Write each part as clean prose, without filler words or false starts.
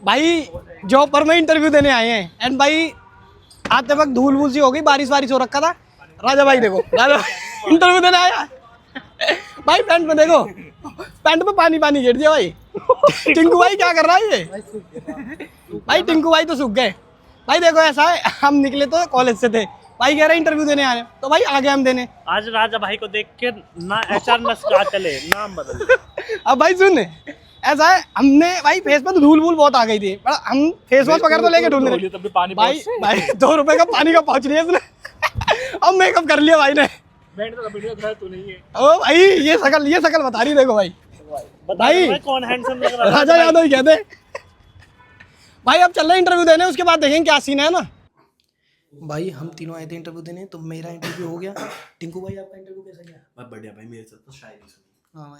भाई जॉब पर में इंटरव्यू देने आए हैं एंड भाई आते वक्त धूल वूल सी हो गई, बारिश हो रखा था। राजा भाई देखो, राजा इंटरव्यू देने आया भाई, पैंट में देखो, पैंट में पानी गिर दिया भाई। टिंकू भाई क्या कर रहा है ये? भाई टिंकू भाई तो सूख गए भाई। देखो ऐसा है, हम निकले तो कॉलेज से थे, भाई कह रहे इंटरव्यू देने आ रहे, तो भाई आगे हम देने। आज राजा भाई को देख के ना एचआर नस्का चले, नाम बदल। अब भाई सुन, ऐसा है, हमने भाई फेस पर धूल वूल बहुत आ गई थी, पर हम फेस वॉश वगैरह तो लेके ढूंढ रहे भाई 2 रुपए का पानी का पाउच लिया इसने। अब मेकअप कर लिया भाई ने। तू नहीं है ओ भाई ये शकल बता रही, देखो भाई भाई कौन हैंडसम लग रहा है? राजा यादव ही कहते भाई। अब चल रहे इंटरव्यू देने, उसके बाद देखेंगे क्या सीन है ना। भाई हम तीनों आए थे इंटरव्यू देने, तो मेरा इंटरव्यू हो गया। टिंकू भाई आपका इंटरव्यू कैसा गया? भाई बढ़िया भाई, मेरे साथ तो शायरी सुनी। हाँ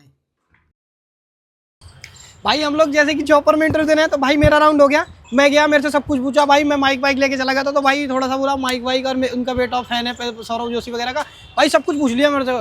भाई हम लोग जैसे कि चॉपर में इंटरव्यू देने हैं, तो भाई मेरा राउंड हो गया। मैं गया, मेरे से सब कुछ पूछा भाई, मैं माइक वाइक लेके चला गया था, तो भाई थोड़ा सा बोला माइक वाइक, और उनका बेटा फैन है सौरभ जोशी वगैरह का, भाई सब कुछ पूछ लिया मेरे से,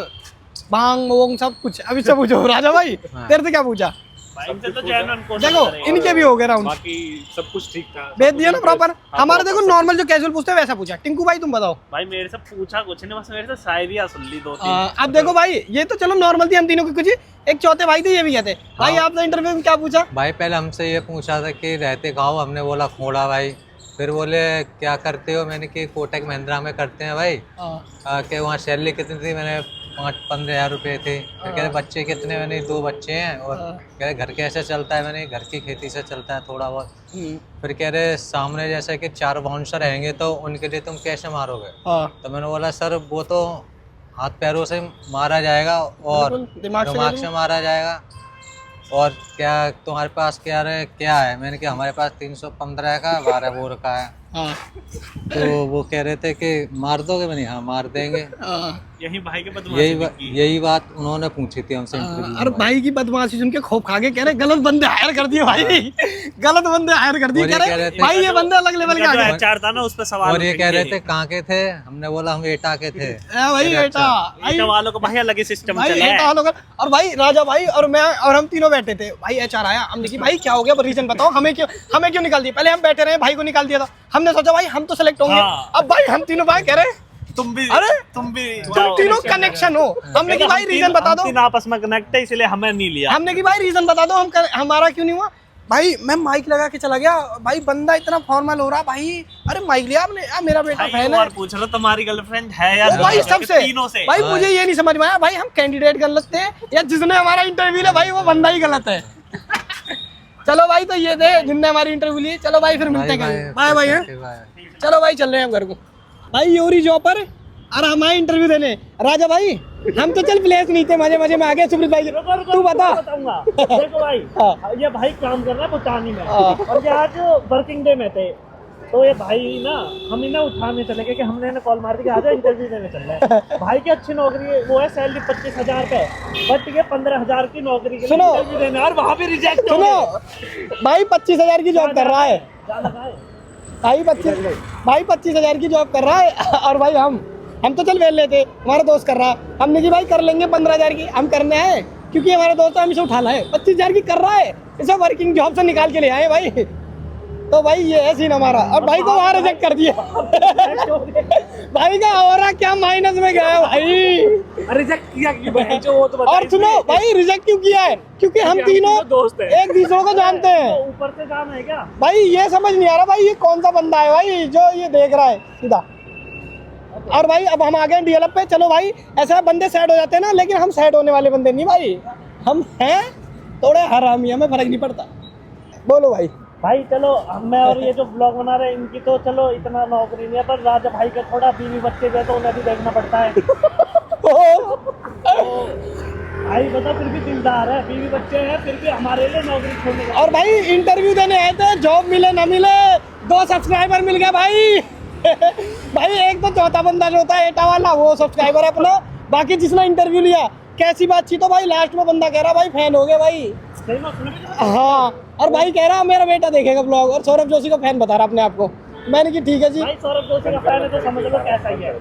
भांग वोंग सब कुछ। अभी से पूछो राजा भाई, तेरे से क्या पूछा? देखो इनके भी हो गए राउंड, बाकी सब कुछ ठीक था, भेज दिया ना प्रॉपर। हमारा देखो नॉर्मल जो कैजुअल पूछते हैं वैसा पूछा। टिंकू भाई तुम बताओ। भाई मेरे से पूछा कुछ नहीं, बस मेरे से शायरियां सुन ली 2-3। अब देखो भाई, ये तो चलो नॉर्मल थी हम तीनों की, कुछ एक चौथे भाई थे ये भी कहते। भाई आपने इंटरव्यू में क्या पूछा? भाई पहले हमसे ये पूछा था कि रहते गाँव, हमने बोला खोड़ा भाई। फिर बोले क्या करते हो, मैंने कि कोटक महिंद्रा में करते हैं भाई। कि वहाँ सैलरी कितनी थी, मैंने 5-15 हज़ार रुपये थे। फिर कह रहे बच्चे कितने, मैंने 2 बच्चे हैं। और कह रहे घर कैसे चलता है, मैंने घर की खेती से चलता है थोड़ा बहुत। फिर कह रहे सामने जैसे कि 4 बाउंसर रहेंगे तो उनके लिए तुम कैसे मारोगे? तो मैंने बोला सर वो तो हाथ पैरों से मारा जाएगा और दिमाग से मारा जाएगा। और क्या तुम्हारे पास क्या है? मैंने कहा हमारे पास 315 का 12 बोर का है। तो वो कह रहे थे कि मार दोगे? मैंने हाँ मार देंगे। यही भाई के बदमाशी यही बात उन्होंने पूछी थी हमसे इंटरव्यू में। और भाई की बदमाशी सुन के खोप खा के कह रहे गलत बंदे हायर कर दिए भाई, गलत बंदे हायर कर दिए। कह रहे भाई ये बंदे अलग लेवल के आ गए। एचआर था ना, उस पे सवाल। और ये कह रहे थे कहाँ के थे, हमने बोला हम एटा के थे। भाई एटा वालों को भाई अलग ही सिस्टम चला है। और भाई राजा भाई और मैं और हम तीनों बैठे थे। भाई एचआर आया, हमने कहा भाई क्या हो गया, रीजन बताओ, हमें क्यों निकाल दिया? पहले हम बैठे रहे, भाई को निकाल दिया था। हमने सोचा भाई हम तो सेलेक्ट होंगे। अब भाई हम तीनों भाई कह रहे तुम भी तुम तीनों कनेक्शन हो। हमने की भाई रीजन बता दो, आपस में कनेक्ट है इसलिए हमें नहीं लिया। हमने की भाई रीजन बता दो, हमारा क्यों नहीं हुआ? भाई मैं माइक लगा के चला गया, भाई बंदा इतना फॉर्मल हो रहा भाई। अरे माइक लिया आपने? मेरा बेटा फैन है। पूछ रहा तुम्हारी गर्लफ्रेंड है यार? भाई सबसे भाई मुझे ये नहीं समझ में आया भाई, हम कैंडिडेट गलत थे या जिसने हमारा इंटरव्यू लिया भाई वो बंदा ही गलत है। चलो भाई तो ये थे जिनने हमारी इंटरव्यू ली। चलो भाई फिर मिलते हैं। Bye bye. चलो भाई चल रहे हैं हम घर को। भाई योरी जॉपर और हमारे इंटरव्यू देने। राजा भाई हम तो चल प्लेस नहीं थे, मजे में आ गए। सुब्रत भाई तू बता। देखो भाई ये भाई काम कर रहा है भूटानी में, और ये आज वर्किंग डे में थे, तो ये भाई ना हम इन्हें उठाने चले गए कि हमने इन्हें कॉल मार दी कि आज इंटरव्यू देने चल रहा है। भाई की अच्छी नौकरी है, वो है सैलरी 25,000 पे, बट ये 15,000 की नौकरी के लिए इंटरव्यू देने और वहाँ भी रिजेक्ट हो गए। भाई 25,000 की जॉब कर रहा है भाई, 25,000 की जॉब कर रहा है। और भाई हम तो चल वेल लेते, हमारा दोस्त कर रहा है। हमने की भाई कर लेंगे 15,000 की, हम करने आए क्योंकि हमारा दोस्त हम इसे उठाना है। 25,000 की कर रहा है, इसे वर्किंग जॉब से निकाल के ले आए भाई। तो भाई ये है सीन हमारा। और भाई को वहाँ रिजेक्ट कर दिया। भाई का और क्या माइनस में गया भाई, रिजेक्ट किया जो वो तो। और सुनो भाई रिजेक्ट क्यों किया है? क्योंकि हम तीनों दोस्त हैं, एक दूसरे को जानते हैं। ऊपर से जाना है क्या भाई? ये समझ नहीं आ रहा भाई ये कौन सा बंदा है भाई जो ये देख रहा है सीधा। और भाई अब हम आ गए डीएलएफ पे। चलो भाई ऐसा बंदे सैड हो जाते हैं ना, लेकिन हम सैड होने वाले बंदे नहीं भाई, हम हैं थोड़े हरामी, हमें फर्क नहीं पड़ता। बोलो भाई। भाई चलो मैं और ये जो ब्लॉग बना रहे हैं इनकी तो चलो इतना नौकरी नहीं है, पर राजा भाई का थोड़ा बीवी बच्चे जो है तो उन्हें भी देखना पड़ता है। भाई बता फिर भी दिलदार है, बीवी बच्चे हैं फिर भी हमारे लिए नौकरी छोड़ने का। और भाई इंटरव्यू देने आए थे, जॉब मिले ना मिले 2 सब्सक्राइबर मिल गए भाई। भाई एक तो चौथा बंदा जो होता है एटा वाला वो सब्सक्राइबर है अपना, बाकी जिसने इंटरव्यू लिया कैसी बातचीत हो भाई। लास्ट में बंदा कह रहा भाई फैन हो गए भाई। हाँ और भाई कह रहा मेरा बेटा देखेगा ब्लॉग, और सौरभ जोशी का फैन बता रहा अपने आप को। मैंने की ठीक है जी, भाई सौरभ जोशी का फैन है तो समझ लो कैसा ही है।